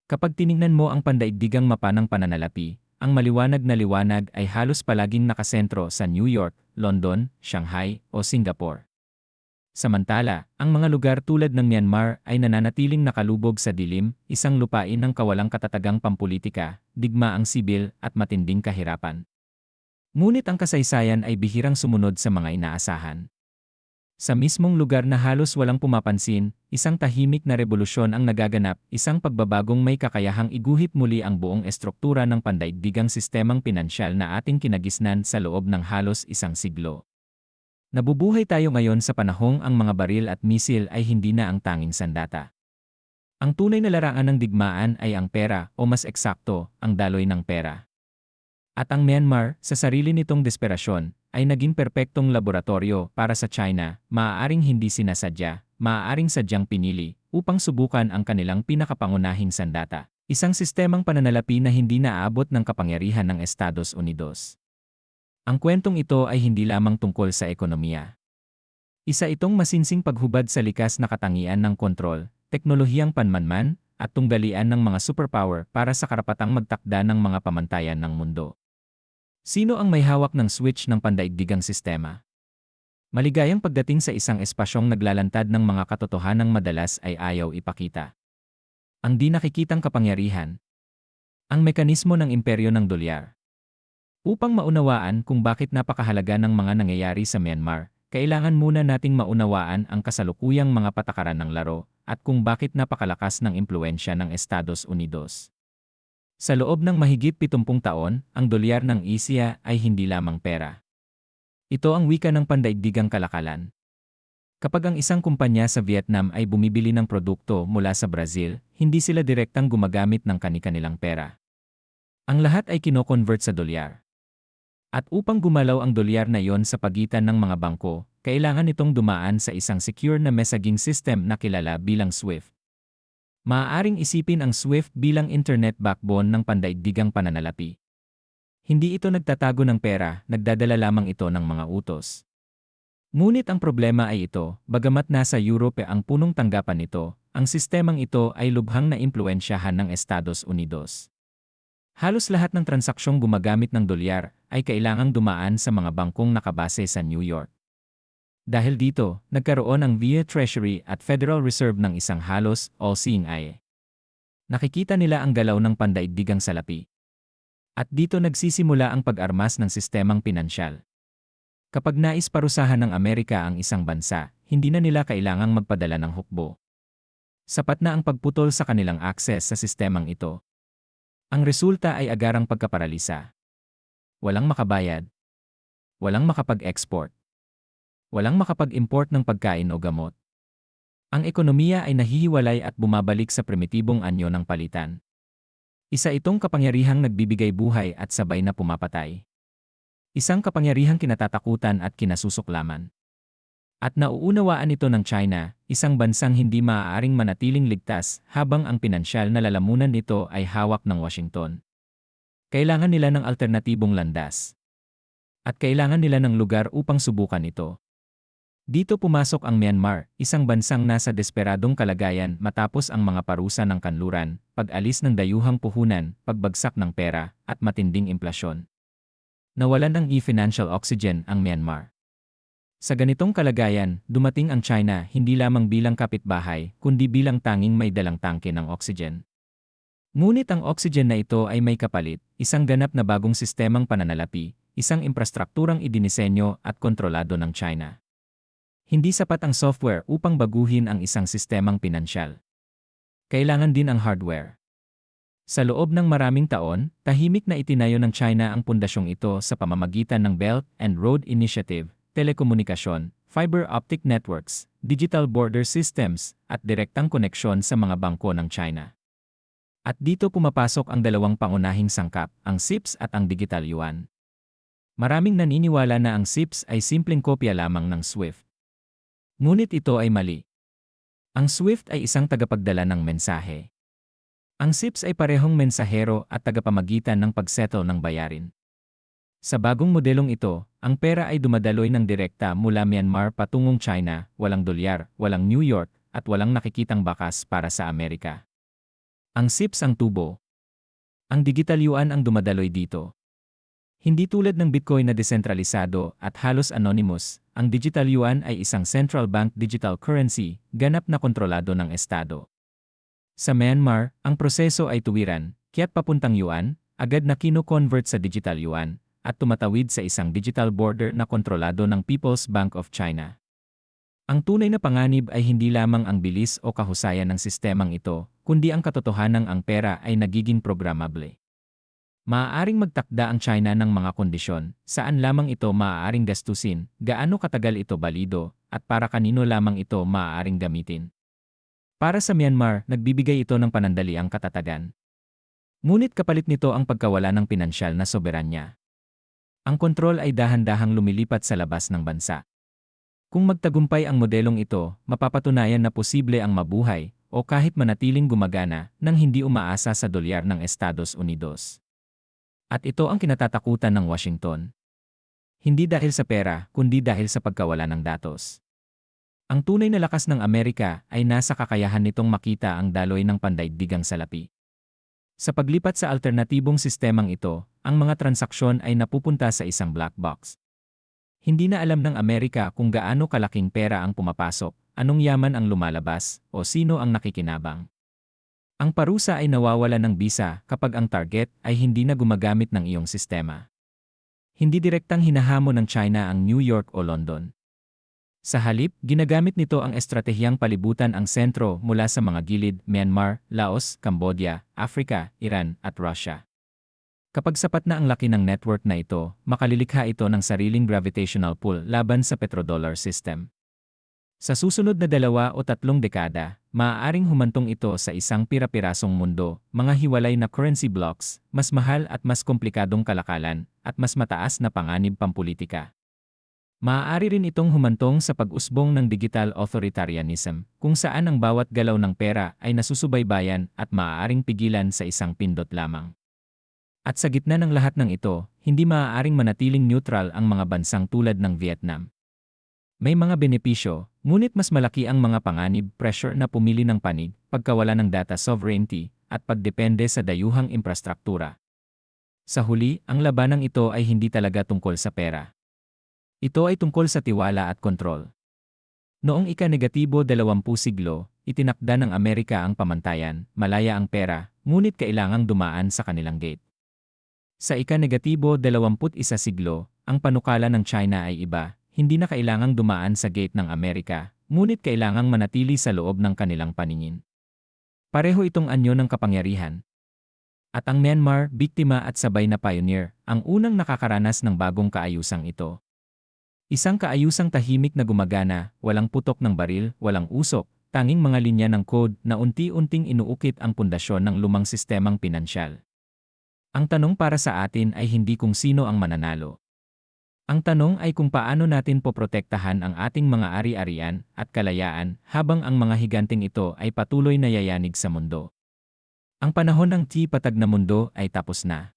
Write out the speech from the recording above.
Kapag tiningnan mo ang pandaigdigang mapa ng pananalapi, ang maliwanag na liwanag ay halos palaging nakasentro sa New York, London, Shanghai, o Singapore. Samantala, ang mga lugar tulad ng Myanmar ay nananatiling nakalubog sa dilim, isang lupain ng kawalang katatagang pampulitika, digmaang sibil at matinding kahirapan. Ngunit ang kasaysayan ay bihirang sumunod sa mga inaasahan. Sa mismong lugar na halos walang pumapansin, isang tahimik na revolusyon ang nagaganap, isang pagbabagong may kakayahang iguhit muli ang buong estruktura ng pandaigdigang sistemang pinansyal na ating kinagisnan sa loob ng halos isang siglo. Nabubuhay tayo ngayon sa panahong ang mga baril at misil ay hindi na ang tanging sandata. Ang tunay na larangan ng digmaan ay ang pera o mas eksakto, ang daloy ng pera. At ang Myanmar, sa sarili nitong desperasyon, ay naging perpektong laboratorio para sa China, maaaring hindi sinasadya, maaaring sadyang pinili, upang subukan ang kanilang pinakapangunahing sandata. Isang sistemang pananalapi na hindi naaabot ng kapangyarihan ng Estados Unidos. Ang kwentong ito ay hindi lamang tungkol sa ekonomiya. Isa itong masinsing paghubad sa likas na katangian ng kontrol, teknolohiyang panmanman, at tunggalian ng mga superpower para sa karapatang magtakda ng mga pamantayan ng mundo. Sino ang may hawak ng switch ng pandaigdigang sistema? Maligayang pagdating sa isang espasyong naglalantad ng mga katotohanang madalas ay ayaw ipakita. Ang di nakikitang kapangyarihan. Ang mekanismo ng imperyo ng dolyar. Upang maunawaan kung bakit napakahalaga ng mga nangyayari sa Myanmar, kailangan muna nating maunawaan ang kasalukuyang mga patakaran ng laro at kung bakit napakalakas ng impluensya ng Estados Unidos. Sa loob ng mahigit 70 taon, ang dolyar ng Asia ay hindi lamang pera. Ito ang wika ng pandaigdigang kalakalan. Kapag ang isang kumpanya sa Vietnam ay bumibili ng produkto mula sa Brazil, hindi sila direktang gumagamit ng kani-kanilang pera. Ang lahat ay kino-convert sa dolyar. At upang gumalaw ang dolyar na iyon sa pagitan ng mga bangko, kailangan itong dumaan sa isang secure na messaging system na kilala bilang SWIFT. Maaaring isipin ang SWIFT bilang internet backbone ng pandaigdigang pananalapi. Hindi ito nagtatago ng pera, nagdadala lamang ito ng mga utos. Ngunit ang problema ay ito, bagamat nasa Europe ang punong tanggapan nito, ang sistemang ito ay lubhang na impluensyahan ng Estados Unidos. Halos lahat ng transaksyong gumagamit ng dolyar ay kailangang dumaan sa mga bangkong nakabase sa New York. Dahil dito, nagkaroon ang VA Treasury at Federal Reserve ng isang halos all-seeing eye. Nakikita nila ang galaw ng pandaigdigang salapi. At dito nagsisimula ang pag-armas ng sistemang pinansyal. Kapag nais parusahan ng Amerika ang isang bansa, hindi na nila kailangang magpadala ng hukbo. Sapat na ang pagputol sa kanilang akses sa sistemang ito. Ang resulta ay agarang pagkaparalisa. Walang makabayad. Walang makapag-export. Walang makapag-import ng pagkain o gamot. Ang ekonomiya ay nahihiwalay at bumabalik sa primitibong anyo ng palitan. Isa itong kapangyarihang nagbibigay buhay at sabay na pumapatay. Isang kapangyarihang kinatatakutan at kinasusuklaman. At nauunawaan ito ng China, isang bansang hindi maaaring manatiling ligtas habang ang pinansyal na lalamunan nito ay hawak ng Washington. Kailangan nila ng alternatibong landas. At kailangan nila ng lugar upang subukan ito. Dito pumasok ang Myanmar, isang bansang nasa desperadong kalagayan matapos ang mga parusa ng kanluran, pag-alis ng dayuhang puhunan, pagbagsak ng pera, at matinding implasyon. Nawalan ng financial oxygen ang Myanmar. Sa ganitong kalagayan, dumating ang China hindi lamang bilang kapitbahay, kundi bilang tanging may dalang tangke ng oxygen. Ngunit ang oxygen na ito ay may kapalit, isang ganap na bagong sistemang pananalapi, isang infrastrukturang idinisenyo at kontrolado ng China. Hindi sapat ang software upang baguhin ang isang sistemang pinansyal. Kailangan din ang hardware. Sa loob ng maraming taon, tahimik na itinayo ng China ang pundasyong ito sa pamamagitan ng Belt and Road Initiative, telekomunikasyon, fiber optic networks, digital border systems, at direktang koneksyon sa mga bangko ng China. At dito pumapasok ang dalawang pangunahing sangkap, ang CIPS at ang digital yuan. Maraming naniniwala na ang CIPS ay simpleng kopya lamang ng SWIFT. Ngunit ito ay mali. Ang SWIFT ay isang tagapagdala ng mensahe. Ang CIPS ay parehong mensahero at tagapamagitan ng pagsettle ng bayarin. Sa bagong modelong ito, ang pera ay dumadaloy ng direkta mula Myanmar patungong China, walang dolyar, walang New York, at walang nakikitang bakas para sa Amerika. Ang SIPS ang tubo. Ang digital yuan ang dumadaloy dito. Hindi tulad ng Bitcoin na desentralisado at halos anonymous, ang digital yuan ay isang central bank digital currency, ganap na kontrolado ng estado. Sa Myanmar, ang proseso ay tuwiran, kaya't papuntang yuan, agad na kino-convert sa digital yuan, at tumatawid sa isang digital border na kontrolado ng People's Bank of China. Ang tunay na panganib ay hindi lamang ang bilis o kahusayan ng sistemang ito, kundi ang katotohanang ang pera ay nagiging programable. Maaaring magtakda ang China ng mga kondisyon, saan lamang ito maaaring gastusin, gaano katagal ito balido, at para kanino lamang ito maaaring gamitin. Para sa Myanmar, nagbibigay ito ng panandaliang katatagan. Ngunit kapalit nito ang pagkawala ng pinansyal na soberanya. Ang kontrol ay dahan-dahang lumilipat sa labas ng bansa. Kung magtagumpay ang modelong ito, mapapatunayan na posible ang mabuhay, o kahit manatiling gumagana, nang hindi umaasa sa dolyar ng Estados Unidos. At ito ang kinatatakutan ng Washington. Hindi dahil sa pera, kundi dahil sa pagkawala ng datos. Ang tunay na lakas ng Amerika ay nasa kakayahan nitong makita ang daloy ng pandaigdigang salapi. Sa paglipat sa alternatibong sistemang ito, ang mga transaksyon ay napupunta sa isang black box. Hindi na alam ng Amerika kung gaano kalaking pera ang pumapasok, anong yaman ang lumalabas, o sino ang nakikinabang. Ang parusa ay nawawala ng bisa kapag ang target ay hindi na gumagamit ng iyong sistema. Hindi direktang hinahamon ng China ang New York o London. Sa halip, ginagamit nito ang estratehiyang palibutan ang sentro mula sa mga gilid, Myanmar, Laos, Cambodia, Africa, Iran, at Russia. Kapag sapat na ang laki ng network na ito, makalilikha ito ng sariling gravitational pull laban sa petrodollar system. Sa susunod na 2 o 3 dekada, maaaring humantong ito sa isang pira-pirasong mundo, mga hiwalay na currency blocks, mas mahal at mas komplikadong kalakalan, at mas mataas na panganib pampulitika. Maaari rin itong humantong sa pag-usbong ng digital authoritarianism, kung saan ang bawat galaw ng pera ay nasusubaybayan at maaaring pigilan sa isang pindot lamang. At sa gitna ng lahat ng ito, hindi maaaring manatiling neutral ang mga bansang tulad ng Vietnam. May mga benepisyo, ngunit mas malaki ang mga panganib, pressure na pumili ng panig, pagkawala ng data sovereignty, at pagdepende sa dayuhang infrastruktura. Sa huli, ang labanang ito ay hindi talaga tungkol sa pera. Ito ay tungkol sa tiwala at kontrol. Noong ika-20 siglo, itinakda ng Amerika ang pamantayan, malaya ang pera, ngunit kailangang dumaan sa kanilang gate. Sa ika-21 siglo, ang panukala ng China ay iba. Hindi na kailangang dumaan sa gate ng Amerika, ngunit kailangang manatili sa loob ng kanilang paningin. Pareho itong anyo ng kapangyarihan. At ang Myanmar, biktima at sabay na pioneer, ang unang nakakaranas ng bagong kaayusang ito. Isang kaayusang tahimik na gumagana, walang putok ng baril, walang usok, tanging mga linya ng code na unti-unting inuukit ang pundasyon ng lumang sistemang pinansyal. Ang tanong para sa atin ay hindi kung sino ang mananalo. Ang tanong ay kung paano natin poprotektahan ang ating mga ari-arian at kalayaan habang ang mga higanteng ito ay patuloy na yayanig sa mundo. Ang panahon ng patag na mundo ay tapos na.